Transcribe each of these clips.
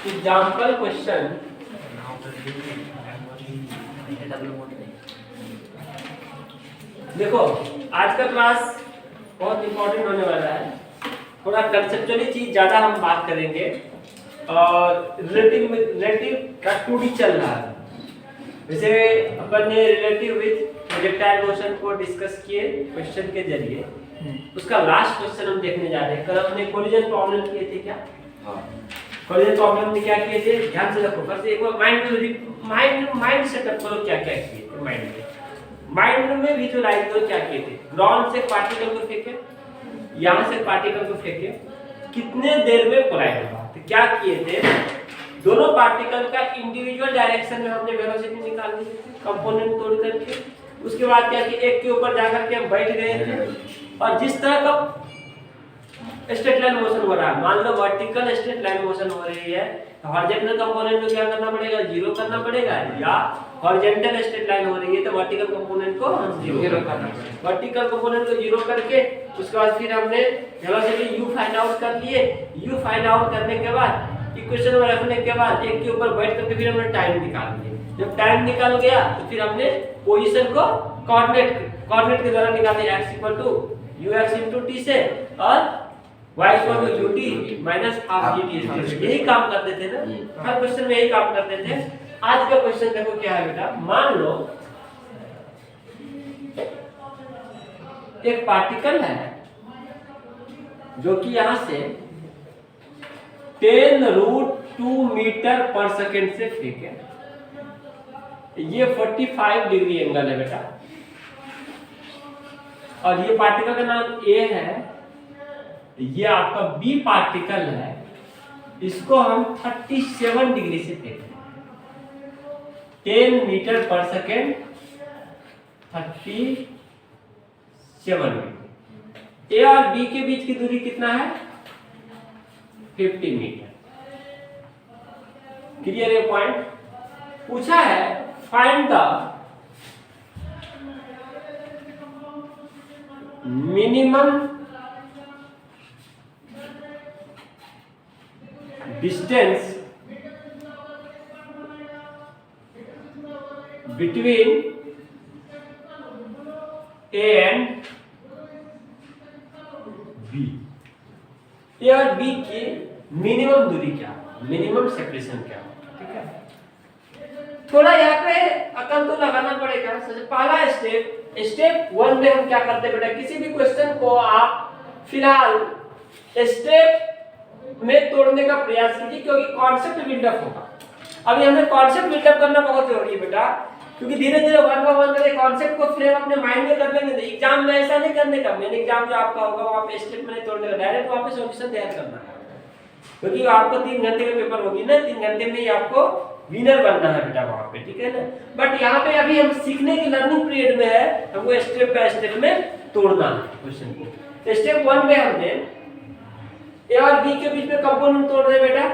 Example question. देखो आज का क्लास बहुत इंपॉर्टेंट होने वाला है। थोड़ा कंसेप्चुअली चीज ज्यादा हम बात करेंगे और रिलेटिव का 2D चल रहा है। जैसे अपन ने रिलेटिव विद प्रोजेक्टाइल मोशन को डिस्कस किए क्वेश्चन के जरिए, उसका लास्ट क्वेश्चन हम देखने जा रहे हैं। कल हमने कोलिजन प्रॉब्लम किए थे क्या? कोलिजन प्रॉब्लम में क्या किए थे? ध्यान से रखो, बस एक बार माइंड सेटअप करो क्या क्या किए थे। माइंड में विजुअलाइज करो क्या किए थे। ग्राउंड से पार्टिकल को फेंके, यहाँ से पार्टिकल को फेंके, कितने देर में कोलाइड हुआ? तो क्या किए थे, दोनों पार्टिकल का इंडिविजुअल डायरेक्शन में हमने वेलोसिटी निकाल ली कंपोनेंट तोड़ करके। उसके बाद क्या किया, एक के ऊपर जाकर के हम बैठ गए थे और जिस तरह का स्ट्रेट लाइन मोशन हो रहा है, मान लो वर्टिकल स्ट्रेट लाइन मोशन हो रही है, तो हॉरिजॉन्टल कंपोनेंट को क्या करना पड़ेगा? जीरो करना पड़ेगा। या हॉरिजॉन्टल स्ट्रेट लाइन हो रही है तो वर्टिकल कंपोनेंट को जीरो करना पड़ेगा। वर्टिकल कंपोनेंट को जीरो करके उसके बाद फिर हमने वेलोसिटी u फाइंड आउट कर लिए। u फाइंड आउट करने के बाद इक्वेशन में रखने के बाद एक के ऊपर बैठ करके फिर हमने टाइम निकाल लिया। जब टाइम निकल गया तो फिर हमने पोजीशन को कोऑर्डिनेट के द्वारा निकाल दिया, x ux t से और y ut minus half gt। यही काम करते थे ना, हर क्वेश्चन में यही काम करते थे। आज का क्वेश्चन देखो क्या है बेटा। मान लो एक पार्टिकल है जो कि यहां से 10√2 मीटर पर सेकेंड से फेंके। ये 45 डिग्री एंगल है बेटा, और ये पार्टिकल का नाम A है, ये आपका B पार्टिकल है, इसको हम 37 डिग्री से फेंके। 10 मीटर पर सेकेंड 37 मीटर। A और B के बीच की दूरी कितना है? 50 मीटर। क्लियर है पॉइंट? पूछा है find the minimum distance between A and B। A और B की मिनिमम दूरी क्या, मिनिमम सेपरेशन क्या? ठीक है, थोड़ा यहाँ पे अकल तो लगाना पड़ेगा। सबसे पहला स्टेप 1 में हम क्या करते हैं बेटा, किसी भी क्वेश्चन को आप फिलहाल स्टेप में तोड़ने का प्रयास कीजिए, क्योंकि कॉन्सेप्ट बिल्डअप होगा। अभी हमें कॉन्सेप्ट बिल्डअप करना बहुत जरूरी है बेटा, क्योंकि धीरे धीरे वन बाय वन करके कॉन्सेप्ट को फ्रेम अपने माइंड में कर लेंगे। एग्जाम में ऐसा नहीं करने का, मेन एग्जाम जो आपका होगा वहां पे स्टेप में नहीं तोड़ने का, डायरेक्ट वहां पे सॉल्यूशन तैयार करना है। क्योंकि आपको 3 घंटे का पेपर होगी ना, 3 घंटे में ही आपको विनर बनना है बेटा वहां पे, ठीक है ना। बट यहाँ पे अभी हम सीखने की लर्निंग पीरियड में है, हमको स्टेप बाय स्टेप में तोड़ना है क्वेश्चन को। स्टेप 1 में हमने A और B के बीच में कंपोनेंट तोड़ रहे बेटा।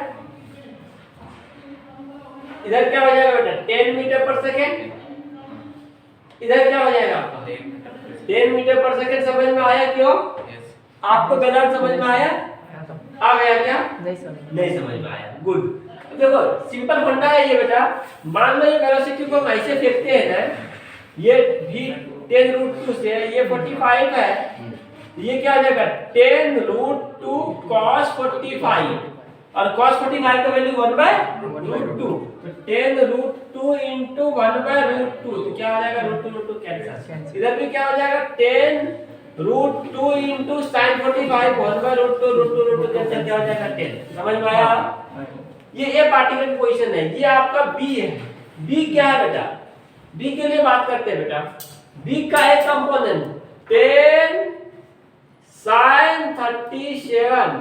इधर क्या हो जाएगा बेटा, 10 मीटर पर सेकेंड। इधर क्या हो जाएगा आपका 10 मीटर पर सेकेंड। समझ में आया? क्यों आपको गलत समझ में आया? आ गया क्या? नहीं समझ में आया। गुड। देखो सिंपल फंडा है ये बेटा। मान लो ये वेलोसिटी को हम ऐसे फेंकते हैं ना, ये भी 10√2 से, ये 45 है, ये क्या हो जाएगा 10√2 cos 45, और cos 45 का वैल्यू 1/√2, तो 10√2 into 1/√2, तो क्या हो जाएगा √2 कैंसिल। इधर भी क्या हो जाएगा 10√2 into sin 45 1/√2 कैंसिल, क्या हो जाएगा 10। समझ में आया? ये A पार्टिकल की पोजीशन है, ये आपका B है। B क्या है बेटा? B के लिए बात करते हैं बेटा। B का एक कंपोनेंट 10 sin 37,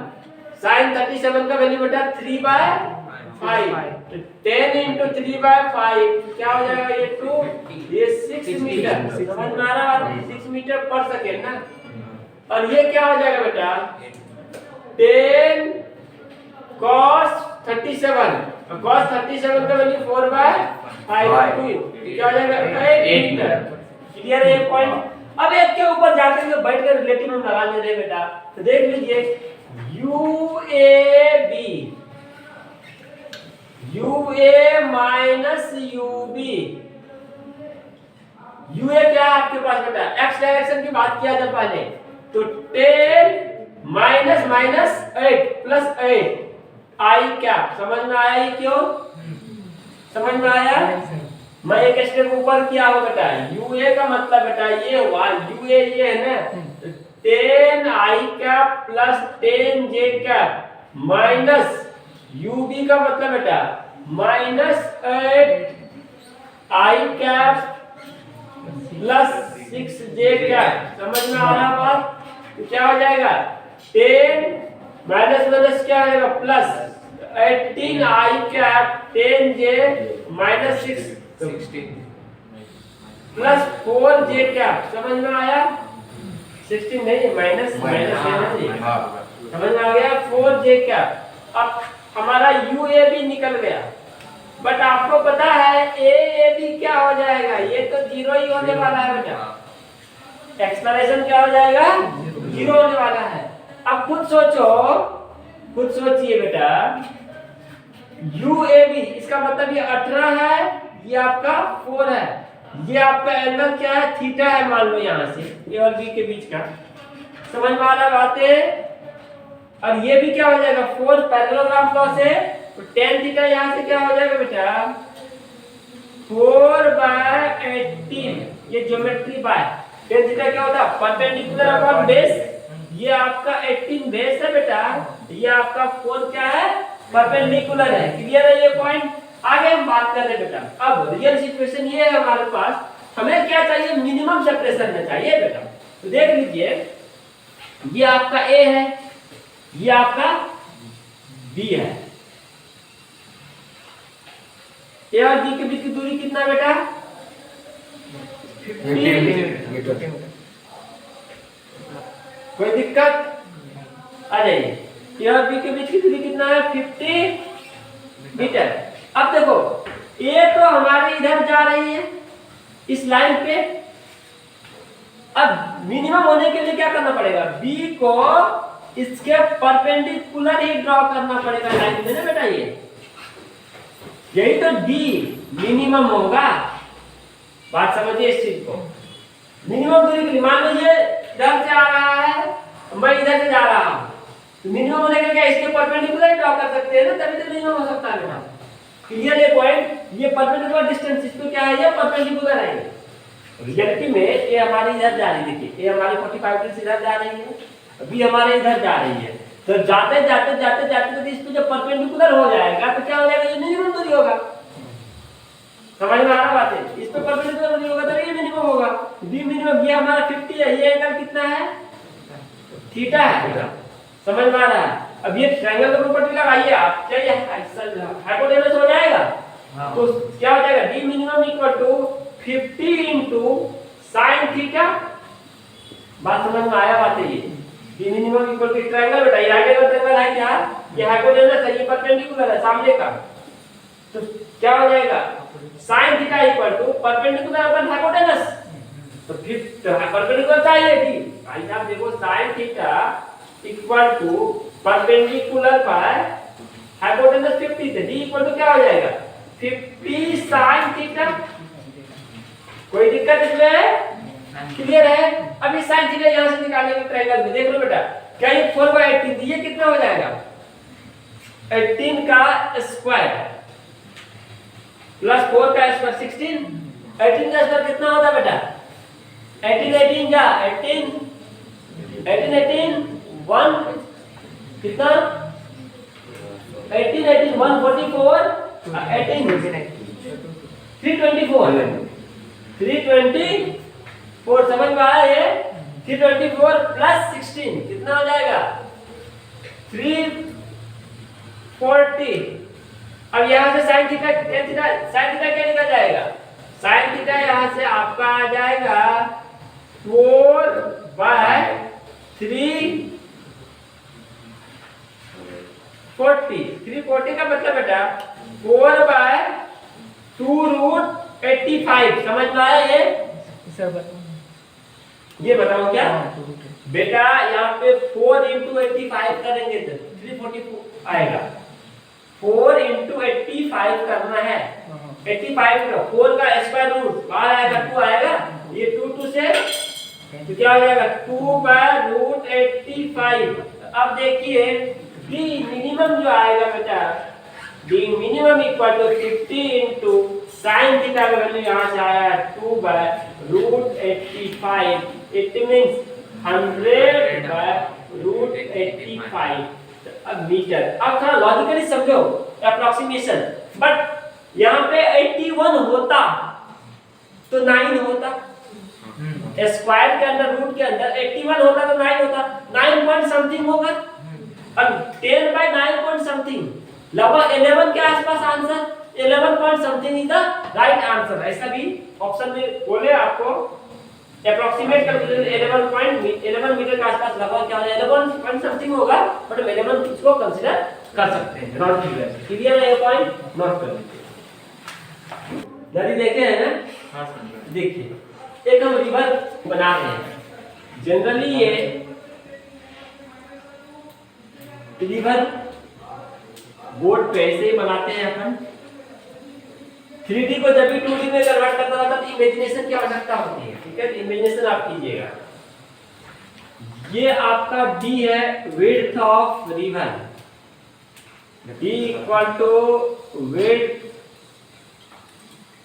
sin 37 का वैल्यू बेटा 3/5, तो 10 into 3/5 क्या हो जाएगा, ये 2, ये 6 मीटर। समझ में आ रहा है? 6 मीटर पर सेकेंड ना। और ये क्या हो जाएगा बेटा 10 cos 37, cos 37 का वैल्यू 4/5, क्या हो जाएगा 8 मीटर। क्लियर है ये पॉइंट? अब एक के ऊपर जाकर के बैठ कर रिलेटिव में लगा ले रहे बेटा, तो देख लीजिए UAB UA minus UB। UA क्या है आपके पास बेटा? एक्स डायरेक्शन की बात किया था पहले, तो 10 माइनस माइनस 8 प्लस 8 आई क्या समझ में आया? ही क्यों समझ में आया? मैं एक स्टेप ऊपर किया हो बेटा। UA का मतलब बेटा ये हुआ, UA ये है ना 10 आई कैप प्लस 10 जे कैप माइनस UB का मतलब बेटा माइनस 8 आई कैप प्लस 6 जे कैप। समझ में आ रहा बात? तो क्या हो जाएगा 10 माइनस माइनस क्या आएगा प्लस 18 आई कैप 10 जे माइनस 16 प्लस 4 जे कैप। समझ में आया? 16 नहीं माइनस माइनस है ना जी, समझ में आ गया? 4 जे कैप। अब हमारा UAB निकल गया, बट आपको पता है AAB क्या हो जाएगा? ये तो 0 ही होने वाला है बेटा। एक्सप्लेनेशन क्या हो जाएगा? 0 होने वाला है। अब खुद सोचो, खुद सोचिए बेटा, UAB इसका मतलब ये 18 है, ये आपका 4 है, ये आपका एंगल क्या है? थीटा है मान लो यहाँ से A और B के बीच का। समझ में आ रहा बातें? और ये भी क्या हो जाएगा 4 पैरेललोग्राम लॉ से, तो tan थीटा यहाँ से क्या हो जाएगा बेटा 4/18। ये ज्योमेट्री बाय tan थीटा क्या होता है? Perpendicular upon base. ये आपका 18 बेस है बेटा, ये आपका 4 क्या है? परपेंडिकुलर है। क्लियर है ये पॉइंट? आगे हम बात कर रहे हैं बेटा। अब रियल सिचुएशन ये है हमारे पास, हमें क्या चाहिए? मिनिमम सेपरेशन में चाहिए बेटा। तो देख लीजिए, ये आपका A है, ये आपका B है। A और B के बीच की दूरी कितना बेटा? 50 मीटर। कोई दिक्कत? आ जाइए। A और B के बीच की दूरी कितना है? 50 मीटर। अब देखो A तो हमारे इधर जा रही है इस लाइन पे। अब मिनिमम होने के लिए क्या करना पड़ेगा? B को इसके परपेंडिकुलर ही ड्रॉ करना पड़ेगा लाइन में ना बेटा। ये यही तो D मिनिमम होगा। बात समझिए इस चीज को। मिनिमम दूरी के लिए मान लीजिए इधर से आ रहा है, मैं इधर से जा रहा हूं, तो मिनिमम होने के लिए क्या इसके परपेंडिकुलर ही ड्रॉ कर सकते हैं ना, तभी तो मिनिमम हो सकता है बेटा। क्लियर ये पॉइंट? ये परपेंडिकुलर डिस्टेंस इसको क्या है? ये परपेंडिकुलर है। रियलिटी में ये हमारी इधर जा रही है, देखिए ये हमारी 45 डिग्री इधर जा रही है, अभी हमारे इधर जा रही है। तो जाते जाते जाते जाते तो इस पे जब परपेंडिकुलर हो जाएगा तो क्या हो जाएगा? ये मिनिमम दूरी होगा। समझ में आ रहा बात है? इस पे परपेंडिकुलर दूरी होगा तो ये मिनिमम होगा। बी मिनिमम ये हमारा 50 है, ये एंगल कितना है? थीटा है। समझ में आ रहा है? अब ये ट्रायंगल का प्रॉपर्टी लगाइए आप, क्या ये हाइपोटेनस हो जाएगा? तो क्या हो जाएगा? d minimum equal to 50 into sin theta. बात समझ में आया बात है? ये d minimum equal to triangle बेटा, ये आगे का ट्रायंगल है क्या? ये हाइपोटेनस है, ये परपेंडिकुलर है सामने का, तो क्या हो जाएगा? sin theta equal to perpendicular upon hypotenuse. तो फिर परपेंडिकुलर चाहिए d, भाई साहब देखो sin theta equal to perpendicular by hypotenuse 50 थे, d इक्वल टू क्या हो जाएगा? 50 sin थीटा। कोई दिक्कत इसमें? क्लियर है? अब इस sin थीटा यहां से निकालेंगे ट्रायंगल में। देख लो बेटा, क्या ये 4/18 ये कितना हो जाएगा? 18 का स्क्वायर प्लस 4 का स्क्वायर 16। 18 का स्क्वायर कितना होता है बेटा? 18 18 का 18 18 18 1 कितना? 18 18 144 18 324 324। समझ में आया ये? 324 प्लस 16 कितना हो जाएगा? 340। अब यहाँ से sin theta tan theta sin theta क्या निकल जाएगा? sin थीटा यहाँ से आपका आ जाएगा 4/340। 340 का मतलब बेटा 4/2 √85। समझ में आया ये? ये बताओ क्या बेटा, यहाँ पे 4 into 85 करेंगे तो 344 आएगा। 4 into 85 करना है, 85 का 4 का स्क्वायर रूट बाहर आएगा 2 आएगा, ये 2 से तो क्या हो जाएगा 2/√85। अब देखिए डी मिनिमम जो आएगा बेटा, D minimum equal to 50 into sin theta का वैल्यू यहाँ से आया 2/√85, इट मींस 100/√85 मीटर। अब थोड़ा लॉजिकली समझो अप्रोक्सीमेशन, बट यहाँ पे 81 होता तो 9 होता, स्क्वायर के अंदर रूट के अंदर 81 होता तो 9 होता, 9 पॉइंट समथिंग होगा, और 10/9 पॉइंट समथिंग, लगभग 11 के आसपास answer, 11 point something is the right answer. ऐसा भी ऑप्शन में बोले आपको अप्रोक्सीमेट कैलकुलेशन 11 मीटर के आसपास लगभग क्या हो जाएगा 11 पॉइंट समथिंग होगा, बट 11 इसको कंसीडर कर सकते हैं, नॉट क्लियर। क्लियर है ये पॉइंट, नोट कर लीजिए। यदि देखे हैं ना, हां सर देखिए एक हम रिवर बना रहे हैं, जनरली ये रिवर बोर्ड पे ऐसे ही बनाते हैं अपन। 3D को जब भी 2D में कन्वर्ट करना होता है तो इमेजिनेशन की आवश्यकता होती है, ठीक है, इमेजिनेशन आप कीजिएगा। ये आपका D है width of river, D equal to width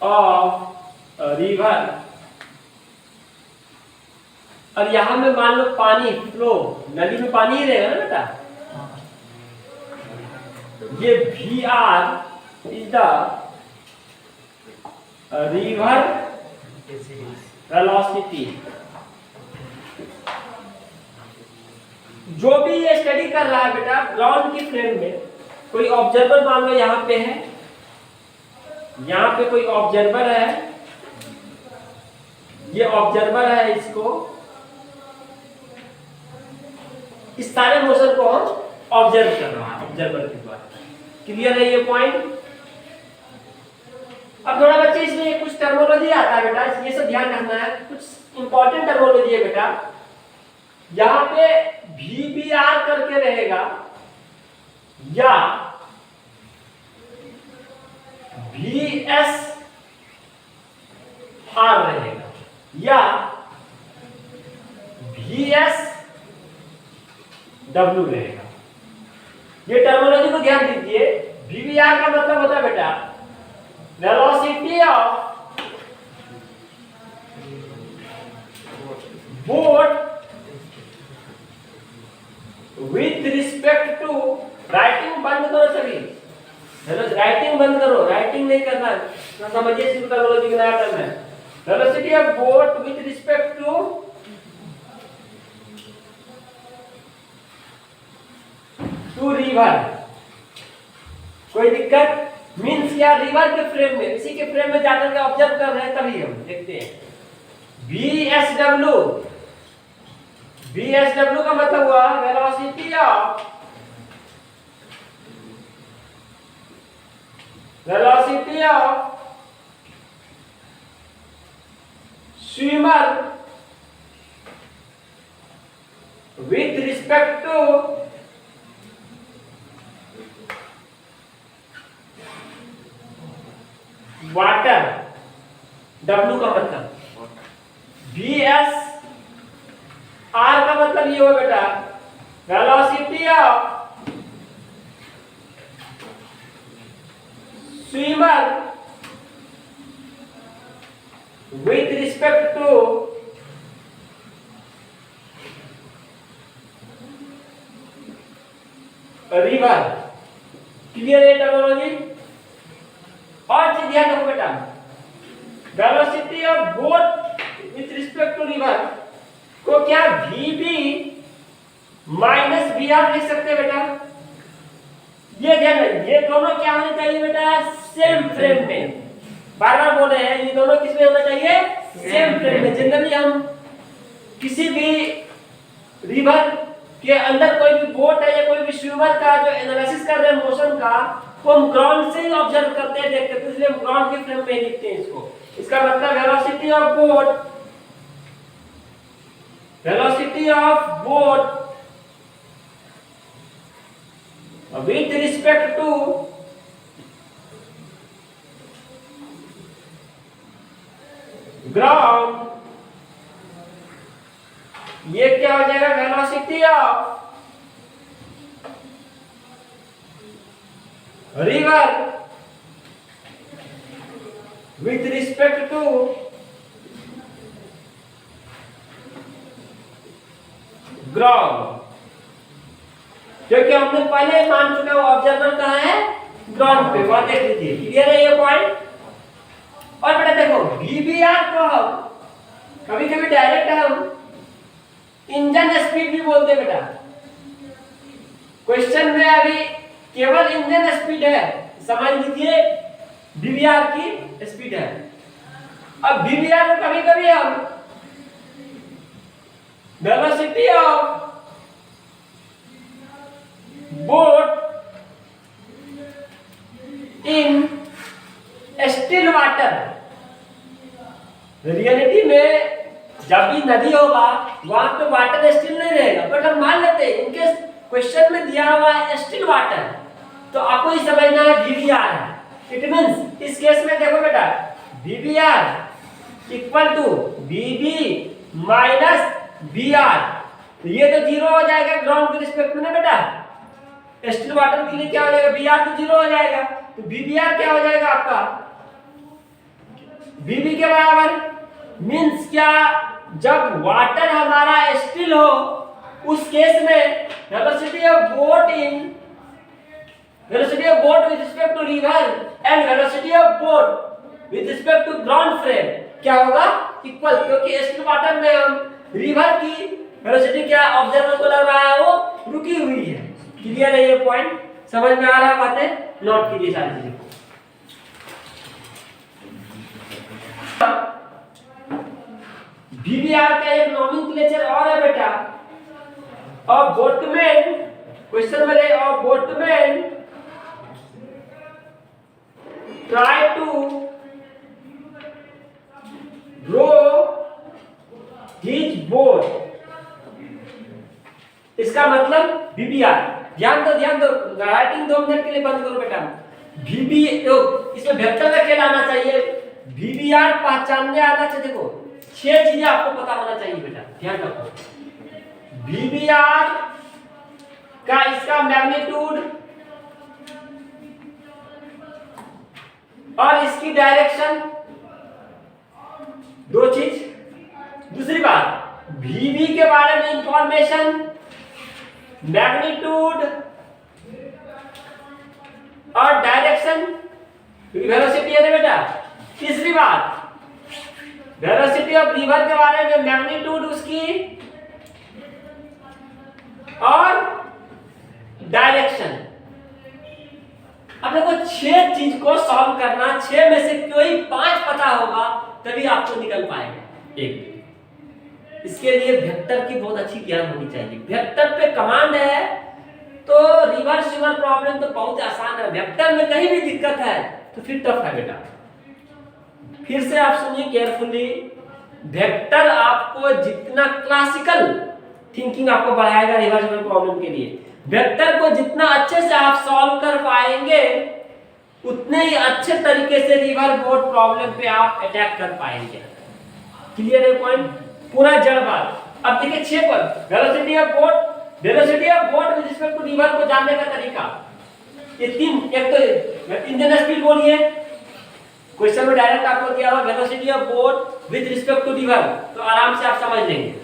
of river, और यहां में मान लो पानी फ्लो, नदी में पानी ही रहेगा ना बेटा, ये VR is the river velocity. जो भी ये स्टडी कर रहा है बेटा ग्राउंड की फ्रेम में, कोई ऑब्जर्वर मान लो यहां पे है, यहां पे कोई ऑब्जर्वर है, ये ऑब्जर्वर है, इसको इस सारे मोशन को ऑब्जर्व कर रहा है ऑब्जर्वर के द्वारा। क्लियर है ये पॉइंट? अब थोड़ा बच्चे इसमें कुछ टर्मिनोलॉजी आता है बेटा, ये सब ध्यान रखना है, कुछ इंपॉर्टेंट टर्मिनोलॉजी है बेटा। यहां पे VBR करके रहेगा या VSR रहेगा या VSW रहेगा। ये टर्मिनोलॉजी को ध्यान दीजिए। VBR का मतलब होता है बेटा velocity of boat with respect to, writing बंद करो सभी, राइटिंग बंद करो, राइटिंग नहीं करना, ना समझिए सिर्फ टर्मिनोलॉजी का नया टर्म है। Velocity of boat with respect to river. कोई दिक्कत? मींस क्या, रिवर के फ्रेम में, इसी के फ्रेम में जाकर के ऑब्जर्व कर रहे हैं, तभी हम देखते हैं। VSW का मतलब हुआ velocity of swimmer with respect to water. W का मतलब, VSR का मतलब ये हो बेटा velocity of swimmer with respect to river. Clear है टर्मिनोलॉजी? और चीज ध्यान रखो बेटा, velocity of boat with respect to river को क्या VB माइनस VR लिख सकते हैं बेटा? ये ध्यान रखिए, ये दोनों क्या होने चाहिए बेटा? सेम फ्रेम में। बार बार बोल रहे हैं, ये दोनों किस में होना चाहिए? सेम फ्रेम में। जनरली हम किसी भी रिवर के अंदर कोई भी बोट है या कोई भी स्विमर का जो एनालिसिस कर रहे हैं मोशन का, वो हम ग्राउंड से ही ऑब्जर्व करते हैं, देखते हैं, इसलिए हम ग्राउंड के फ्रेम में ही लिखते हैं इसको। इसका मतलब velocity of boat velocity of boat with respect to ground, ये क्या हो जाएगा, velocity of river with respect to ground, क्योंकि हमने पहले मान चुका वो ऑब्जर्वर कहाँ है, ग्राउंड पे, वहां देख लीजिए। क्लियर है ये पॉइंट। और बेटा देखो वीबीआर को हम कभी कभी डायरेक्ट हम इंजन स्पीड भी बोलते हैं बेटा। क्वेश्चन में अभी केवल इंजन स्पीड है, समझ लीजिए वीबीआर की स्पीड है। अब वीबीआर को कभी कभी हम velocity of boat in still water, reality में जब भी नदी होगा वहां पे वाटर स्टिल नहीं रहेगा, बट हम मान लेते हैं इनके क्वेश्चन में दिया हुआ है स्टिल वाटर, तो आपको ये समझना है वीबीआर है। इट मींस इस केस में देखो बेटा VBR equal to VB minus VR, तो ये तो जीरो हो जाएगा ग्राउंड के रिस्पेक्ट में ना बेटा। स्टिल वाटर के लिए क्या हो जाएगा, वीआर तो जीरो हो जाएगा, तो वीबीआर क्या हो जाएगा आपका वीबी के बराबर। मींस क्या, जब वाटर हमारा स्टिल हो उस केस में velocity of boat with respect to river and velocity of boat with respect to ground frame क्या होगा, इक्वल, क्योंकि स्टिल वाटर में हम रिवर की वेलोसिटी क्या ऑब्जर्वर को लग रहा है वो रुकी हुई है। क्लियर है ये पॉइंट, समझ में आ रहा है, बातें नोट कीजिए सारी चीजें को। वीबीआर का एक नोमेनक्लेचर और है बेटा, और बोटमैन क्वेश्चन में है, और boatman try to row his boat, इसका मतलब वीबीआर। ध्यान दो, राइटिंग 2 मिनट के लिए बंद करो बेटा। वीबी इसमें वेक्टर का खेल आना चाहिए, वीबीआर पहचानने आना चाहिए। देखो 6 चीजें आपको पता होना चाहिए बेटा, ध्यान रखो। वीबीआर का इसका मैग्नीट्यूड और इसकी डायरेक्शन, 2 चीज। दूसरी बात वीबी के बारे में इंफॉर्मेशन, मैग्नीट्यूड और डायरेक्शन, वेलोसिटी है ना बेटा। तीसरी बात वेलोसिटी ऑफ रिवर के बारे में मैग्नीट्यूड उसकी और डायरेक्शन। अब देखो 6 चीज को सॉल्व करना, 6 में से कोई 5 पता होगा तभी आपको निकल पाएगा एक। इसके लिए वेक्टर की बहुत अच्छी ज्ञान होनी चाहिए। वेक्टर पे कमांड है तो रिवर्स प्रॉब्लम तो बहुत आसान है, वेक्टर में कहीं भी दिक्कत है तो फिर टफ है बेटा। फिर से आप सुनिए केयरफुली, वेक्टर आपको जितना क्लासिकल थिंकिंग आपको बढ़ाएगा रिवर्स प्रॉब्लम के लिए, वेक्टर को जितना अच्छे से आप सॉल्व कर पाएंगे उतने ही अच्छे तरीके से रिवर बोर्ड प्रॉब्लम पे आप अटैक कर पाएंगे। क्लियर है पॉइंट, पूरा जड़ बात। अब देखिए 6 पर velocity of boat with respect to river को जानने का तरीका, ये 3, एक तो इंजन स्पीड बोलिए, क्वेश्चन में डायरेक्ट आपको दिया हुआ velocity of boat with respect to river, तो आराम से आप समझ लेंगे।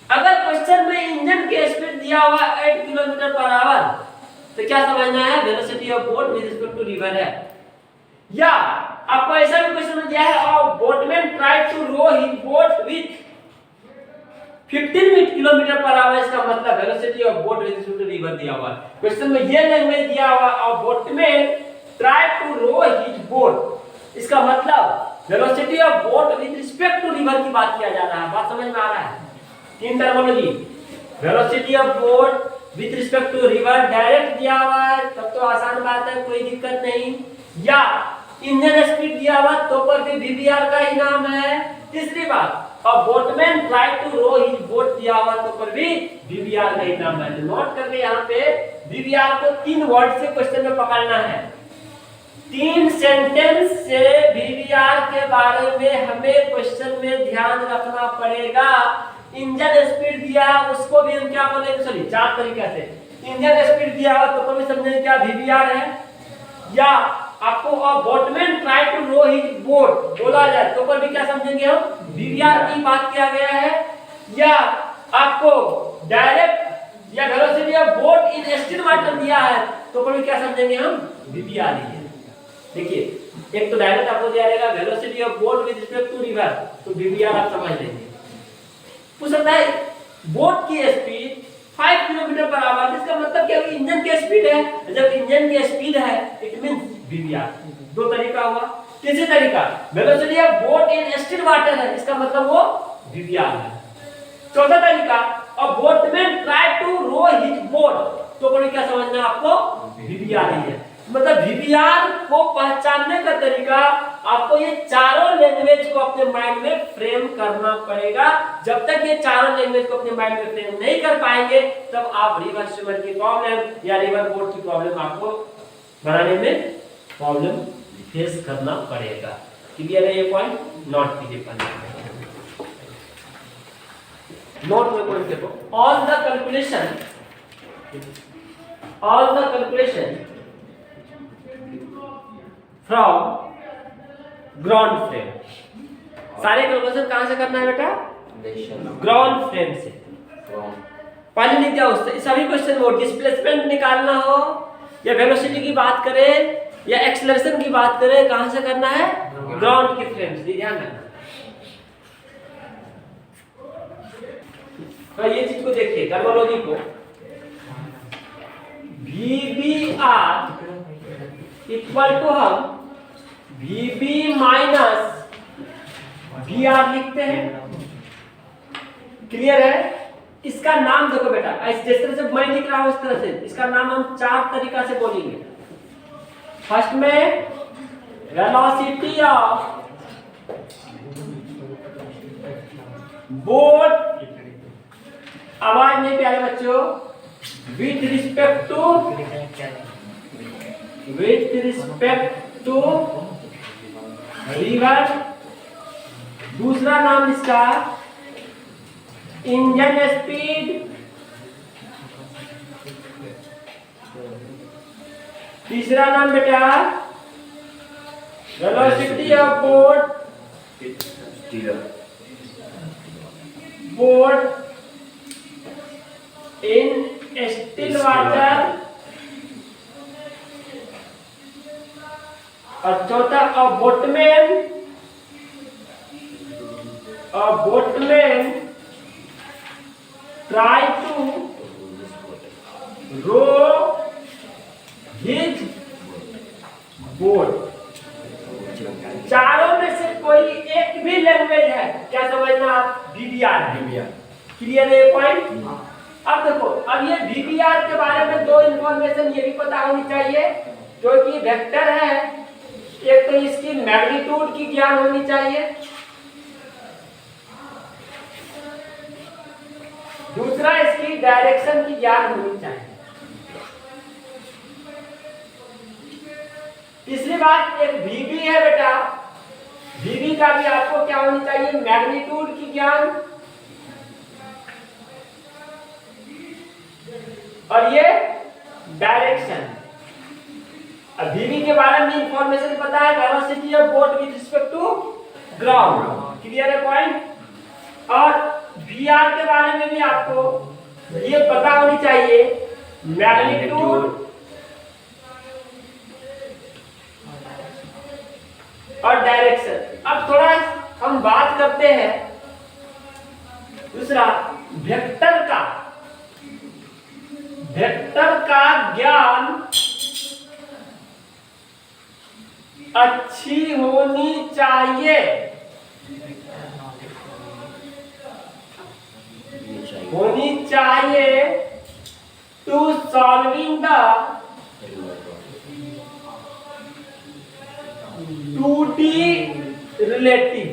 अगर क्वेश्चन में इंजन की स्पीड दिया हुआ 8 किलोमीटर पर आवर, तो क्या समझना है, velocity of boat with respect to river है। या आपको ऐसा भी क्वेश्चन दिया है, और boatman tried to row his boat with 15 kilometre per hour, इसका मतलब velocity of boat with respect to river दिया हुआ है। क्वेश्चन में ये लैंग्वेज दिया हुआ, और boatman tried to row his boat, इसका मतलब velocity of boat with respect to river की बात किया जा रहा है। बात समझ में आ रहा है, 3 terminology, velocity of boat with respect to river direct दिया हुआ है तब तो आसान बात है, कोई दिक्कत नहीं। या इंजन स्पीड दिया हुआ तो पर भी वीबीआर का ही नाम है, तीसरी बात, a boatman tried to row his boat दिया हुआ तो पर भी VBR का ही नाम है। नोट करके यहाँ पे VBR को 3 वर्ड से क्वेश्चन में पकड़ना है। 3 सेंटेंस से VBR के बारे में हमें क्वेश्चन में ध्यान रखना पड़ेगा। इंजन स्पीड दिया उसको भी हम क्या बोलेंगे, सॉरी 4 तरीके से। इंजन स्पीड दिया हो तो कभी समझेंगे क्या VBR है, या आपको boatman try to row his boat बोला जाए तो पर भी क्या समझेंगे हम, VBR की बात किया गया है, या आपको डायरेक्ट या velocity of boat in still water दिया है तो पर भी क्या समझेंगे हम, VBR ही है। देखिए एक तो डायरेक्ट आपको दिया रहेगा velocity of boat with respect to river, तो VBR आप समझ लेंगे। पूछ सकता है बोट की स्पीड 5 किलोमीटर पर आवर, इसका मतलब क्या है, इंजन की स्पीड है। जब इंजन की स्पीड है इट मींस VBR। 2 तरीका हुआ। तीसरी तरीका velocity of boat in still water है, इसका मतलब वो VBR है। चौथा तरीका a boatman try to row his boat, तो बोले क्या समझना आपको, VBR ही है। मतलब VBR को पहचानने का तरीका आपको ये चारों लैंग्वेज को अपने माइंड में फ्रेम करना पड़ेगा। जब तक ये चारों लैंग्वेज को अपने माइंड में फ्रेम नहीं कर पाएंगे तब आप रिवर स्विमर की प्रॉब्लम या रिवर बोट की प्रॉब्लम आपको बनाने में प्रॉब्लम फेस करना पड़ेगा। क्लियर है ये पॉइंट? नोट कीजिए पहले, नोट में पॉइंट देखो। All the calculation from ground frame, सारे कैलकुलेशन कहां से करना है बेटा, ग्राउंड फ्रेम से। पहले लिख दिया उससे सभी क्वेश्चन वो डिस्प्लेसमेंट निकालना हो या वेलोसिटी की बात करें या एक्सेलरेशन की बात करें, कहां से करना है, ग्राउंड की फ्रेम से। ध्यान रखना। तो ये चीज को देखिए, टर्मिनोलॉजी को, VBR इक्वल टू हम VB माइनस VR लिखते हैं। क्लियर है? इसका नाम देखो बेटा, जिस तरह से मैं लिख रहा हूं उस तरह से इसका नाम हम 4 तरीका से बोलेंगे। फर्स्ट में वेलोसिटी ऑफ बोट, आवाज नहीं प्यारे बच्चों, विथ रिस्पेक्ट टू रिवर। दूसरा नाम इसका इंजन स्पीड, तीसरा नाम बेटा velocity of boat in still water, और चौथा boatman try to row his boat. चारों में से कोई एक भी लैंग्वेज है, क्या समझना आप, VBR है। क्लियर है ये पॉइंट? अब देखो, अब ये VBR के बारे में 2 इंफॉर्मेशन ये भी पता होनी चाहिए, जो कि वेक्टर है, एक तो इसकी मैग्नीट्यूड की ज्ञान होनी चाहिए, दूसरा इसकी डायरेक्शन की ज्ञान होनी चाहिए। तीसरी बात एक VB है बेटा, VB का भी आपको क्या होनी चाहिए, मैग्नीट्यूड की ज्ञान, और ये डायरेक्शन। अब VB के बारे में इंफॉर्मेशन पता है, velocity of boat with respect to ground. Clear है पॉइंट? और VR के बारे में भी आपको ये पता होनी चाहिए, मैग्नीट्यूड और डायरेक्शन। अब थोड़ा हम बात करते हैं दूसरा वेक्टर का। वेक्टर का ज्ञान अच्छी होनी चाहिए, to solving the 2D relative.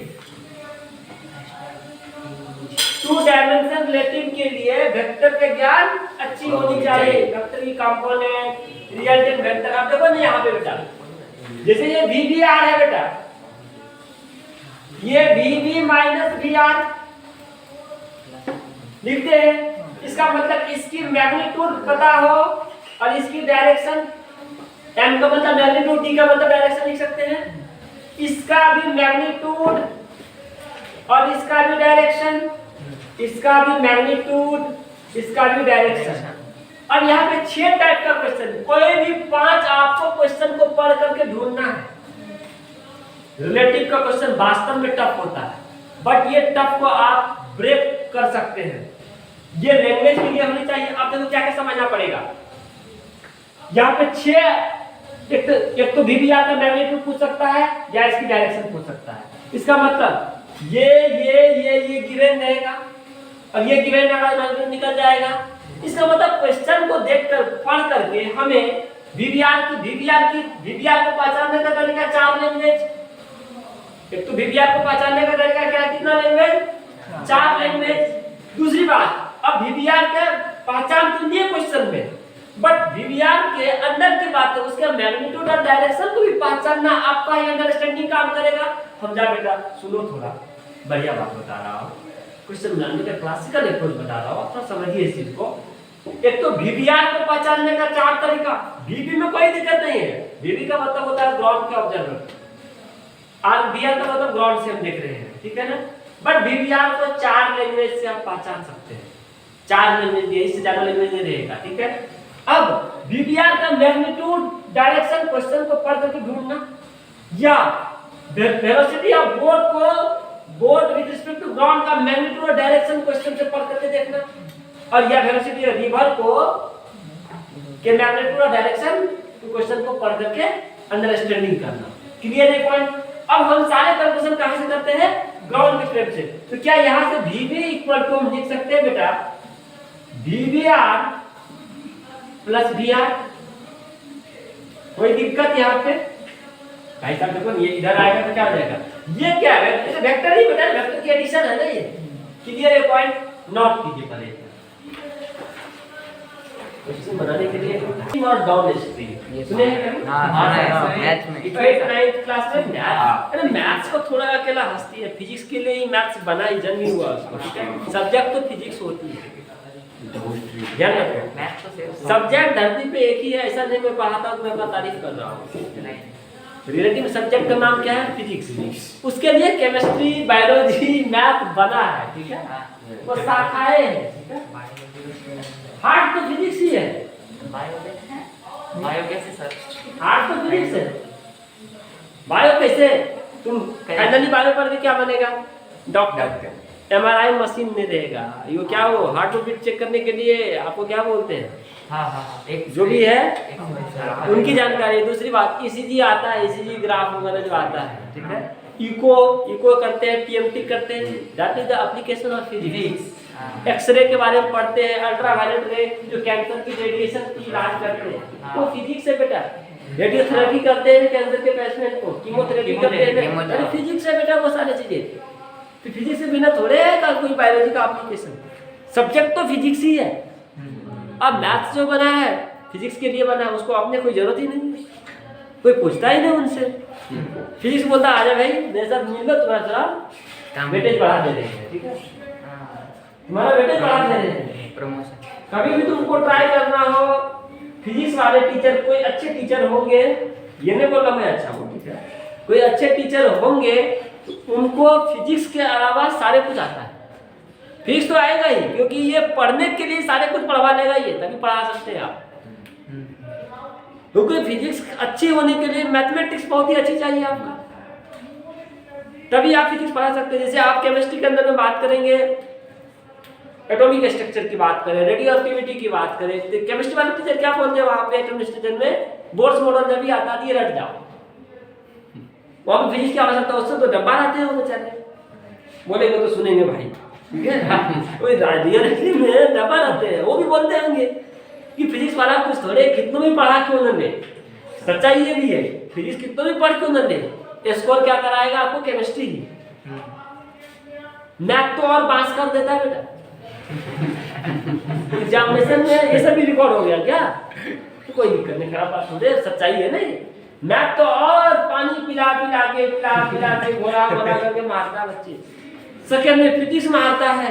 Relative के लिए वेक्टर के ज्ञान अच्छी होनी चाहिए। वेक्टर की कंपोनेंट, रिजल्टेंट वेक्टर, आप देखो ना यहाँ पे बेटा, जैसे ये VBR है बेटा, ये VB माइनस VR लिखते हैं। इसका मतलब इसकी मैग्नीट्यूड पता हो और इसकी डायरेक्शन, M का मतलब मैग्नीट्यूड, D का मतलब डायरेक्शन लिख सकते हैं। इसका भी मैग्नीट्यूड और इसका भी डायरेक्शन, इसका भी मैग्नीट्यूड, इसका भी डायरेक्शन। और यहाँ पे 6 टाइप का क्वेश्चन, कोई भी 5 आपको क्वेश्चन को पढ़ करके ढूंढना है। रिलेटिव का क्वेश्चन वास्तव में टफ होता है, बट ये टफ को आप ब्रेक कर सकते हैं। ये लैंग्वेज के लिए होनी चाहिए। आप देखो क्या क्या समझना पड़ेगा। यहाँ पे 6, एक तो VBR का मैग्नीट्यूड पूछ सकता है या इसकी डायरेक्शन पूछ सकता है। इसका मतलब ये गिवन रहेगा और ये गिवन निकल जाएगा। इसका मतलब क्वेश्चन को देखकर पढ़ करके हमें VBR को पहचानने का तरीका 4 लैंग्वेज। एक तो VBR को पहचानने का तरीका क्या, कितना लैंग्वेज, 4 लैंग्वेज। दूसरी बात, अब VBR का पहचान तो नहीं क्वेश्चन में, बट VBR के अंदर की बात है, उसका मैग्नीट्यूड और डायरेक्शन को भी पहचानना आपका ही अंडरस्टैंडिंग काम करेगा। समझा बेटा? सुनो, थोड़ा बढ़िया बात बता रहा हूँ, क्वेश्चन बनाने का क्लासिकल अप्रोच बता रहा हूँ, थोड़ा समझिए इस चीज को। एक तो VBR को पहचानने का 4 तरीका। VB में कोई दिक्कत नहीं है। VB का मतलब होता है ग्राउंड के ऑब्जर्वर, और BR का मतलब ग्राउंड से हम देख रहे हैं, ठीक है ना। बट VBR को 4 लैंग्वेज से आप पहचान सकते हैं। 4 लैंग्वेज, इससे ज्यादा लैंग्वेज नहीं रहेगा, ठीक है। अब VBR का मैग्नीट्यूड, डायरेक्शन क्वेश्चन को पढ़ करके ढूंढना, या velocity of boat with respect to ground का मैग्नीट्यूड और डायरेक्शन क्वेश्चन से पढ़ करके देखना, और या वेलोसिटी रिवर को के मैग्नीट्यूड और डायरेक्शन क्वेश्चन को पढ़ करके अंडरस्टैंडिंग करना। क्लियर है पॉइंट? अब हम सारे कैलकुलेशन कहां से करते हैं? ग्राउंड के स्टेप से। तो क्या यहां से VB इक्वल टू हम लिख सकते हैं बेटा VBR प्लस VR? कोई दिक्कत यहाँ पे? भाई साहब देखो, ये इधर आएगा तो क्या हो जाएगा? ये क्या है? ये वेक्टर ही बेटा, वेक्टर की एडिशन है ना ये। क्लियर है पॉइंट? नोट कीजिए पहले। क्वेश्चन बनाने के लिए और डाउन स्ट्रीम सुने हैं क्या? हां, मैथ में 8th 9th क्लास में मैथ, अरे मैथ्स को थोड़ा अकेला हंसती है। फिजिक्स के लिए ही मैथ्स बना ही जन्म हुआ उसको, ठीक है। सब्जेक्ट तो फिजिक्स होती है, ध्यान रखो। सब्जेक्ट धरती पे एक ही है, ऐसा नहीं मैं पढ़ाता हूं, मैं अपना तारीफ कर रहा हूं। रिलेटिव सब्जेक्ट का नाम क्या है? फिजिक्स। उसके लिए केमिस्ट्री, बायोलॉजी, मैथ बना है, ठीक है। वो शाखाएं हैं, ठीक है। हार्ट तो फिजिक्स ही है। बायो कैसे सर? हार्ट तो फिजिक्स है। बायो कैसे? तुम फाइनली बायो पढ़ के क्या बनेगा? डॉक्टर। MRI मशीन नहीं रहेगा, ये क्या वो हार्ट बीट चेक करने के लिए आपको क्या बोलते हैं? हाँ, एक जो भी है उनकी जानकारी। दूसरी बात, ECG आता है, ECG ग्राफ वगैरह जो आता है, ठीक है। इको करते हैं, TMT करते हैं, that is the application of physics. X ray के बारे में पढ़ते हैं, अल्ट्रावायलेट रे जो कैंसर की रेडिएशन की इलाज करते हैं, वो फिजिक्स है बेटा। रेडियोथेरेपी करते हैं कैंसर के पेशेंट को, कीमोथेरेपी करते हैं, फिजिक्स है बेटा वो सारी चीजें। तो फिजिक्स के बिना थोड़े है का कोई बायोलॉजी का एप्लीकेशन। सब्जेक्ट तो फिजिक्स ही है। अब मैथ्स जो बना है फिजिक्स के लिए बना है, उसको अपने कोई जरूरत ही नहीं, कोई पूछता ही नहीं उनसे। फिजिक्स बोलता आ जा भाई मेरे साथ मिल लो, तुम्हारा वेटेज बढ़ा दे रहे हैं, ठीक है, तुम्हारा वेटेज बढ़ा दे रहे हैं, प्रमोशन। कभी भी तुमको ट्राई करना हो, फिजिक्स वाले टीचर कोई अच्छे टीचर होंगे, ये नहीं बोल रहा मैं अच्छा हूँ, ठीक है, कोई अच्छे टीचर होंगे उनको फिजिक्स के अलावा सारे कुछ आता है। फिजिक्स तो आएगा ही, क्योंकि ये पढ़ने के लिए सारे कुछ पढ़वा लेगा, ये तभी पढ़ा सकते हैं आप। क्योंकि फिजिक्स अच्छी होने के लिए मैथमेटिक्स बहुत ही अच्छी चाहिए आपका, तभी आप फिजिक्स पढ़ा सकते हैं। जैसे आप केमिस्ट्री के अंदर में बात करेंगे, एटॉमिक स्ट्रक्चर की बात करें, रेडियो एक्टिविटी की बात करें, तो केमिस्ट्री वाले टीचर क्या बोलते हैं वहां पे एटॉमिक स्ट्रक्चर में, बोर्ड्स मॉडल जब भी आता है रट जाओ। वहां पे फिजिक्स की आवश्यकता, उससे तो डब्बा आते हैं वो बेचारे, बोलेंगे तो सुनेंगे भाई, ठीक है। कोई रियलिटी में डब्बा रहते हैं, वो भी बोलते होंगे कि फिजिक्स वाला कुछ थोड़े कितनों भी पढ़ा क्यों न ले। सच्चाई ये भी है, फिजिक्स कितनों भी पढ़ क्यों न ले, स्कोर क्या कराएगा आपको? केमिस्ट्री ही। मैथ तो और पास कर देता है बेटा, एग्जामिनेशन में ये सब भी रिकॉर्ड हो गया क्या? तो कोई दिक्कत नहीं, खराब बात थोड़ी, सच्चाई है ना ये। मैथ तो और पानी पिला के घोड़ा बना करके मारता बच्चे, सेकंड में फिजिक्स मारता है,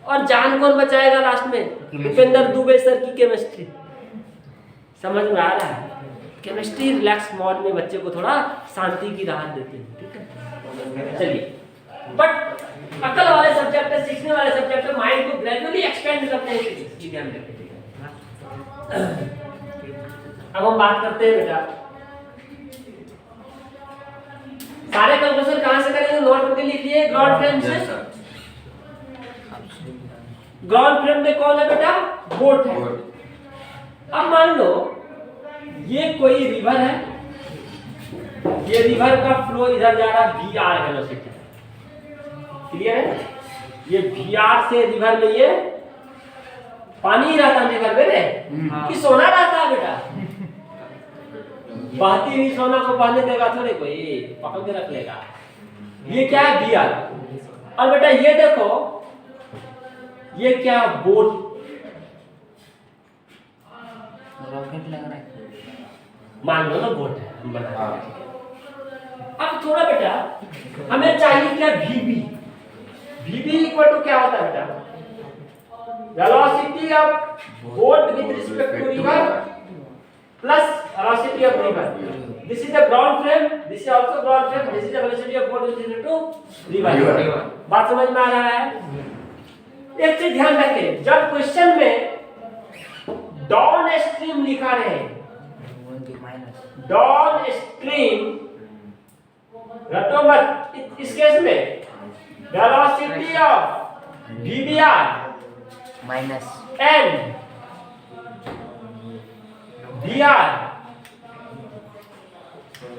और जान कौन बचाएगा लास्ट में? भूपेंद्र दुबे सर की केमिस्ट्री। समझ में आ रहा है? केमिस्ट्री रिलैक्स मोड में बच्चे को थोड़ा शांति की राहत देती है, ठीक है। चलिए, बट अकल वाले सब्जेक्ट है, सीखने वाले सब्जेक्ट है, माइंड को ग्रेजुअली एक्सपेंड करते हैं, इसकी ध्यान रखें। अब हम बात करते हैं बेटा, सारे कैलकुलेशन कहां से करेंगे? नोट करके लिखिए, ग्राउंड फ्रेम से। ग्राउंड फ्रेम में कौन है बेटा? बोट है। अब मान लो ये कोई रिवर है, ये रिवर का फ्लो इधर जा रहा है VR वेलोसिटी, क्लियर है? ये VR से रिवर में ये पानी ही रहता है रिवर में, कि सोना रहता है बेटा? बहती हुई सोना को बहने देगा थोड़े कोई, पकड़ के रख लेगा। ये क्या है? VR। और बेटा ये देखो, ये क्या? बोट, रॉकेट लग रहा है, मान लो ना बोट है, हम बना रहे हैं। अब थोड़ा बेटा हमें चाहिए क्या? VB इक्वल टू क्या होता है बेटा? Velocity of boat with respect to river plus velocity of river. This is the ground frame, this is also ground frame, this is the velocity of boat with respect to river. बात समझ में आ रहा है? एक चीज ध्यान रखें, जब क्वेश्चन में डाउन स्ट्रीम लिखा रहे, डाउन स्ट्रीम रटो मत, इस केस में velocity of VBR minus and VR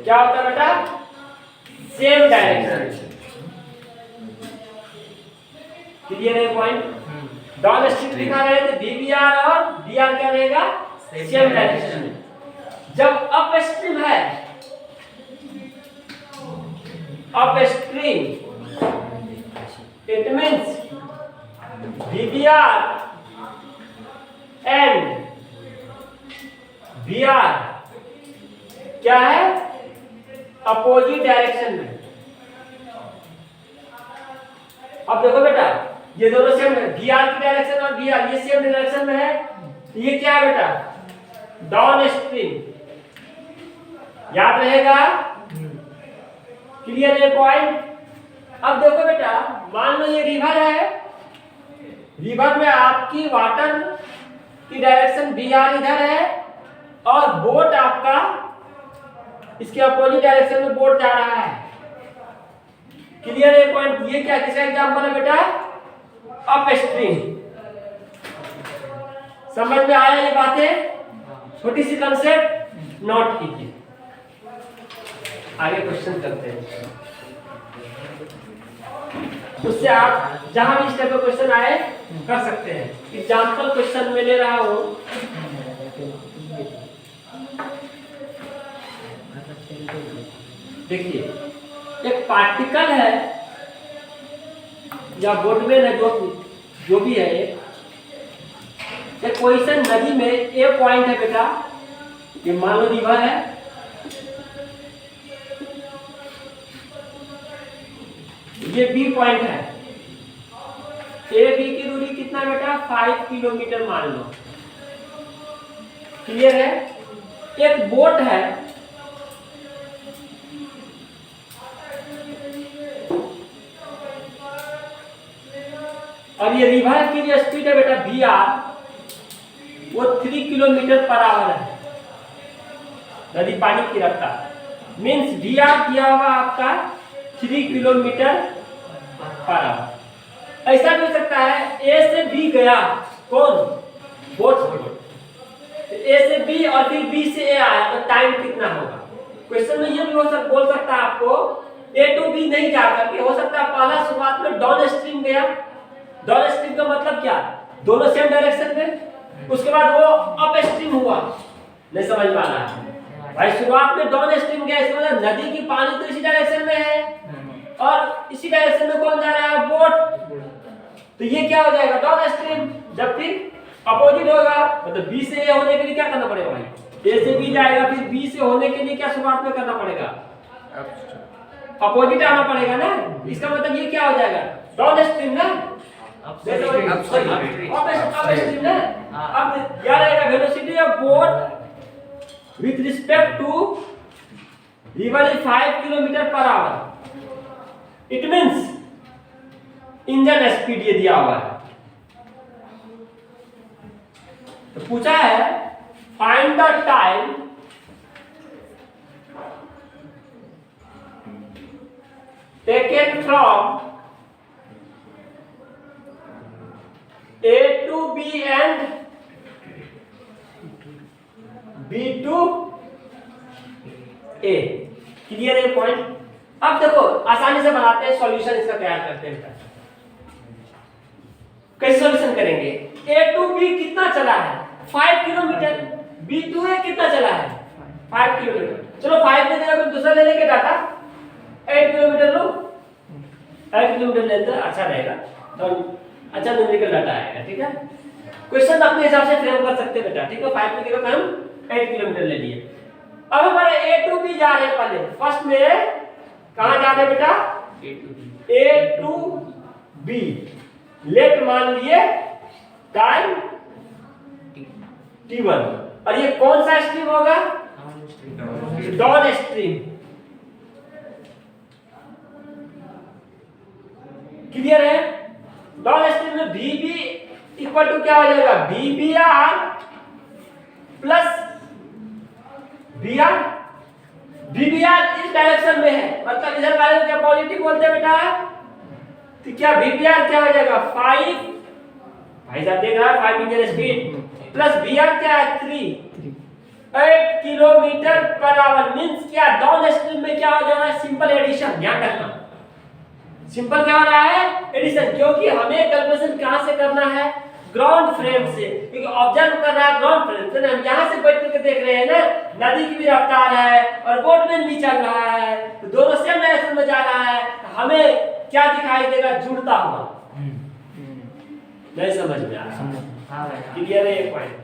क्या होता है बेटा? Same direction. क्लियर है पॉइंट? डाउन स्ट्रीम लिखा रहे तो VBR और VR क्या रहेगा? सेम डायरेक्शन में। जब अप स्ट्रीम है, up stream, it means VBR and VR क्या है? अपोजिट डायरेक्शन में। अब देखो बेटा, ये दोनों सेम है, VR की डायरेक्शन और VR ये सेम डायरेक्शन में है, ये क्या है बेटा? Down stream. याद रहेगा? क्लियर है पॉइंट? अब देखो बेटा, मान लो ये रिवर है, रिवर में आपकी वाटर की डायरेक्शन VR इधर है, और बोट आपका इसके अपोजिट डायरेक्शन में बोट जा रहा है। क्लियर है पॉइंट? ये क्या, किसका एग्जांपल है बेटा? Up stream. समझ में आया ये बातें? छोटी सी कंसेप्ट नोट कीजिए। आगे क्वेश्चन करते हैं, उससे आप जहां भी इस टाइप का क्वेश्चन आए कर सकते हैं। एग्जांपल क्वेश्चन में ले रहा हूं, देखिए एक पार्टिकल है या बोटवेल है, जो भी है, एक पोजीशन नदी में ए पॉइंट है बेटा, ये मान लो रिवर है, ये बी पॉइंट है, ए बी की दूरी कितना बेटा? 5 किलोमीटर मान लो। क्लियर है? एक बोट है, और ये रिवर की जो स्पीड है बेटा VR, वो 3 किलोमीटर पर आवर है, नदी पानी की रफ्तार। मीन्स VR दिया हुआ आपका 3 किलोमीटर पर आवर। ऐसा भी हो सकता है A से B गया, कौन? बोट। A से B और फिर B से A आया, तो टाइम कितना होगा? क्वेश्चन में ये भी बोल सकता है आपको A to B नहीं जाकर के, हो सकता है पहला शुरुआत में डाउन स्ट्रीम गया। डाउन स्ट्रीम का मतलब क्या? दोनों सेम डायरेक्शन में, उसके बाद वो अप स्ट्रीम हुआ। नहीं समझ में आ रहा है भाई? शुरुआत में डाउन स्ट्रीम गया, इसका मतलब नदी की पानी तो इसी डायरेक्शन में है, और इसी डायरेक्शन में कौन जा रहा है? बोट। तो ये क्या हो जाएगा डाउन स्ट्रीम। जब फिर अपोजिट होगा मतलब बी से ए होने के लिए क्या करना पड़ेगा भाई, ए से बी जाएगा, फिर बी से होने के लिए क्या शुरुआत में करना पड़ेगा, अपोजिट आना पड़ेगा ना। इसका मतलब ये क्या हो जाएगा डाउन स्ट्रीम ना, अपस्ट्रीम ना। अब क्या रहेगा velocity of boat with respect to river is 5 kilometre per hour. It means engine speed ये दिया हुआ है, तो पूछा है find the time taken from A to B and B to A। Clear है पॉइंट। अब देखो आसानी से बनाते हैं, सॉल्यूशन इसका तैयार करते हैं। कैसे सॉल्यूशन करेंगे, A to B कितना चला है 5 किलोमीटर, B to A कितना चला है 5 किलोमीटर। चलो 5 की जगह दूसरा ले लेंगे डाटा 8 किलोमीटर लो, 8 किलोमीटर लेते हैं अच्छा रहेगा, तो अच्छा न्यूमेरिकल डाटा आएगा। ठीक है, क्वेश्चन अपने हिसाब से फ्रेम कर सकते हैं बेटा। ठीक है, 5 की जगह हम 8 किलोमीटर ले लिए। अब हमारे A to B जा रहे हैं, पहले फर्स्ट में कहां जा रहे हैं बेटा A to B। लेट मान लिए टाइम T1, और ये कौन सा स्ट्रीम होगा डाउन स्ट्रीम। क्लियर है, डाउन स्ट्रीम में VB इक्वल टू क्या हो जाएगा VBR प्लस BR। VBR इस डायरेक्शन में है, मतलब इधर वाले को क्या पॉजिटिव बोलते हैं बेटा, तो क्या VBR क्या हो जाएगा 5, भाई साहब देख रहा है 5 इंजन स्पीड प्लस BR क्या है 8 किलोमीटर पर आवर। मींस क्या डाउन स्ट्रीम में क्या हो जा रहा है सिंपल एडिशन। ध्यान रखना सिंपल क्या हो रहा है एडिशन, क्योंकि हमें कैलकुलेशन कहां से करना है ग्राउंड फ्रेम से, क्योंकि ऑब्जर्व कर रहा है ग्राउंड फ्रेम से। हम यहां से बैठ कर देख रहे हैं ना, नदी की भी रफ्तार है और बोटमैन भी चल रहा है, तो दोनों सेम डायरेक्शन में जा रहा है, तो हमें क्या दिखाई देगा जुड़ता हुआ। नहीं समझ में आ रहा, क्लियर है ये पॉइंट।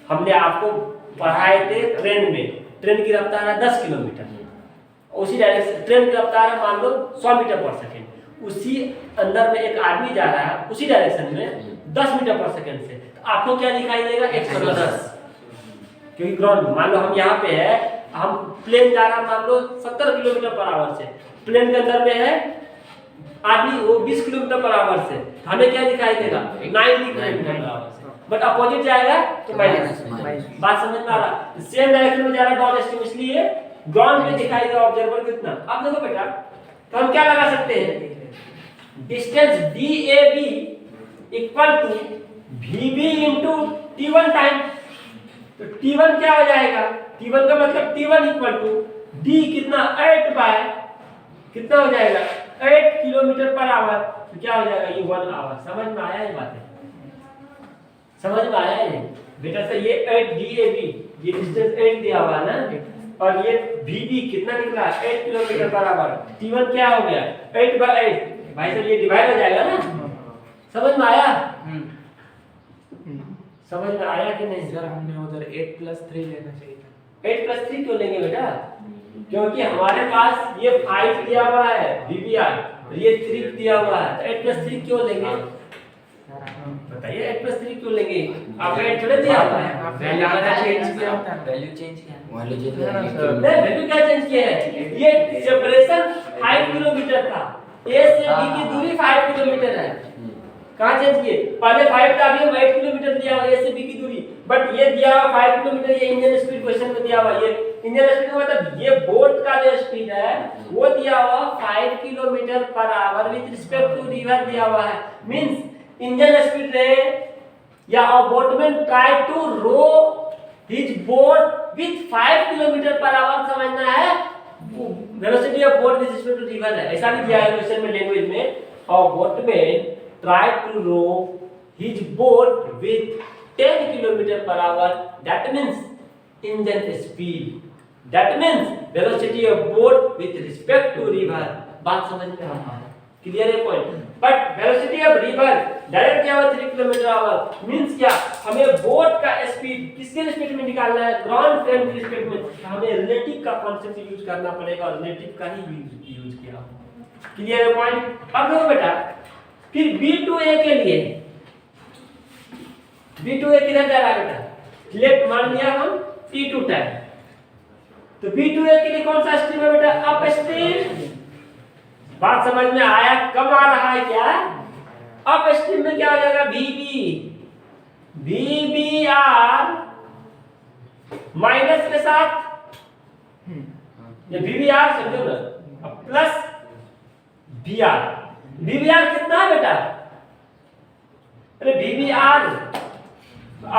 हमने आपको पढ़ाए थे ट्रेन में, ट्रेन की रफ्तार है 10 किलोमीटर, उसी डायरेक्शन ट्रेन की रफ्तार है मान लो 100 मीटर पर सेकंड, उसी अंदर में एक आदमी जा रहा है उसी डायरेक्शन में 10 मीटर पर सेकंड से, तो आपको क्या दिखाई देगा 110, क्योंकि ग्राउंड मान लो हम यहाँ पे है, हम प्लेन जा रहा है मान लो 70 किलोमीटर पर आवर से, प्लेन के अंदर में है आदमी वो 20 किलोमीटर पर आवर से, हमें क्या दिखाई देगा 90 किलोमीटर पर आवर से, बट अपोजिट जाएगा तो माइनस। बात समझ में आ रहा, सेम डायरेक्शन में जा रहा है डाउन स्ट्रीम, इसलिए ग्राउंड में दिखाई देगा ऑब्जर्वर कितना। अब देखो बेटा, तो हम क्या लगा सकते हैं distance DAB equal to VB into T1 time. तो T1 क्या हो जाएगा, T1 का मतलब T1 इक्वल टू D कितना 8 बाय कितना हो जाएगा 8 किलोमीटर पर आवर, तो क्या हो जाएगा ये 1 आवर। समझ में आया ये बातें, समझ में आया ये बेटा। से ये 8 DAB ये डिस्टेंस 8 दिया हुआ है ना, और ये VB कितना निकला 8 किलोमीटर पर आवर। T1 क्या हो गया 8 बाय 8, भाई साहब ये डिवाइड हो जाएगा ना। समझ में आया, समझ में आया कि नहीं सर? हमने उधर 8+3 लेना चाहिए था। 8+3 क्यों लेंगे बेटा, क्योंकि हमारे पास ये 5 दिया हुआ है VBR, ये 3 दिया हुआ है, तो 8+3 क्यों लेंगे बताइए, 8+3 क्यों लेंगे, आपका 8 थोड़े दिया हुआ है, वैल्यू चेंज किया होता है, वैल्यू चेंज किया नहीं वैल्यू क्या चेंज किया है, ये सेपरेशन 5 किलोमीटर था, A से B की दूरी 5 किलोमीटर है, कहां चेंज किए, पहले 5 था, अभी हम 8 किलोमीटर दिया हुआ A से B की दूरी, बट ये दिया हुआ 5 किलोमीटर, ये इंजन स्पीड क्वेश्चन में दिया हुआ, ये इंजन स्पीड का मतलब ये बोट का जो स्पीड है वो दिया हुआ 5 kilometre per hour with respect to river दिया हुआ है। मींस इंजन स्पीड रहे या boatman try to row his boat with 5 kilometre per hour, समझना है velocity of boat with respect to river है, ऐसा भी दिया है क्वेश्चन में लैंग्वेज में। और boatman try to row his boat with 10 kilometre per hour, that means engine speed, that means velocity of boat with respect to river. बात समझ में आ रहा है, क्लियर है point. But velocity of river direct क्या हुआ 3 किलोमीटर आवर मींस क्या हमें बोट का स्पीड किसके स्पीड में निकालना है ग्राउंड फ्रेम की स्पीड में तो हमें रिलेटिव का कांसेप्ट यूज करना पड़ेगा और रिलेटिव का ही यूज किया क्लियर है पॉइंट अब देखो बेटा फिर B2A के लिए B2A किधर जा रहा है बेटा लेफ्ट मान लिया हम T2 टाइम तो B2A के लिए कौन सा स्ट्रीम है बेटा अप स्ट्रीम बात समझ में आया कब आ रहा है क्या अप स्ट्रीम में क्या हो जाएगा VBR माइनस के साथ ये VBR समझो ना प्लस BR VBR कितना है बेटा अरे VBR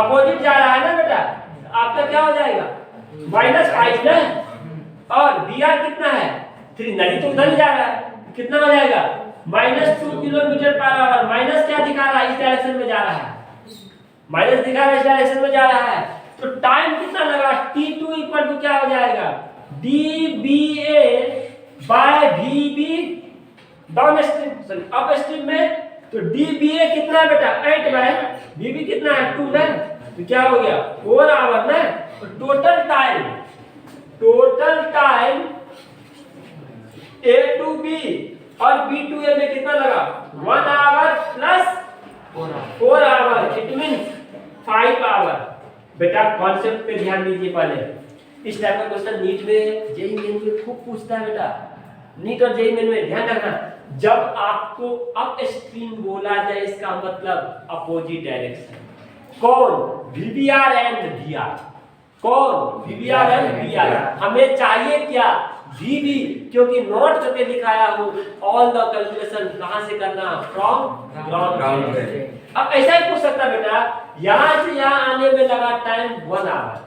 अपोजिट जा रहा है ना बेटा आपका क्या हो जाएगा -5 ना और BR कितना है 3 नहीं तो उधर जा रहा है कितना हो जाएगा -2 किलोमीटर पर आवर माइनस क्या दिखा रहा है इस डायरेक्शन में जा रहा है माइनस दिखा रहा है इस डायरेक्शन में जा रहा है तो टाइम कितना लगा T2 इक्वल टू क्या हो जाएगा DBA by VB downstream sorry upstream में तो DBA कितना है बेटा 8 बाय VB कितना है 2 ना तो क्या हो गया 4 आवर ना तो total time A to B और B to A में कितना लगा 1 hour plus 4 hour it means 5 hour बेटा कॉन्सेप्ट पे ध्यान दीजिए पहले इस टाइप का क्वेश्चन नीट में जेईई मेन में खूब पूछता है बेटा नीट और जेईई मेन में ध्यान रखना जब आपको अप स्ट्रीम बोला जाए इसका मतलब अपोजिट डायरेक्शन कौन VBR एंड VR कौन VBR एंड VR हमें चाहिए क्या VB क्योंकि नोट करके दिखाया हूं ऑल द कैलकुलेशन कहां से करना फ्रॉम ग्राउंड पे अब ऐसा ही पूछ सकता बेटा यहां से यहां आने में लगा टाइम 1 आवर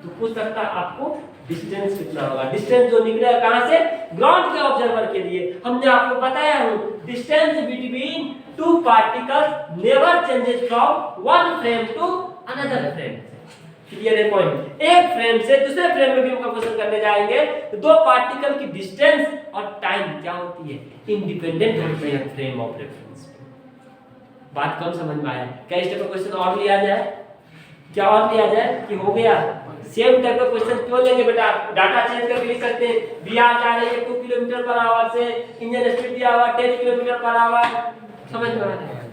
तो पूछ सकता आपको डिस्टेंस कितना होगा डिस्टेंस जो निकलेगा कहां से ग्राउंड के ऑब्जर्वर के लिए हमने आपको बताया हूं distance between two particles never changes from one frame to another frame clear है पॉइंट एक फ्रेम से दूसरे फ्रेम में भी हम क्वेश्चन करने जाएंगे तो दो पार्टिकल की डिस्टेंस और टाइम क्या होती है इंडिपेंडेंट होती है फ्रेम ऑफ रेफरेंस बात कम समझ में आया क्या इस टाइप का क्वेश्चन और लिया जाए क्या और लिया जाए कि हो गया सेम टाइप का क्वेश्चन क्यों लेंगे बेटा डाटा चेंज करके लिख सकते हैं VR जा रही है 2 किलोमीटर पर आवर से इंजन स्पीड दिया हुआ 10 किलोमीटर पर आवर समझ में आ रहा है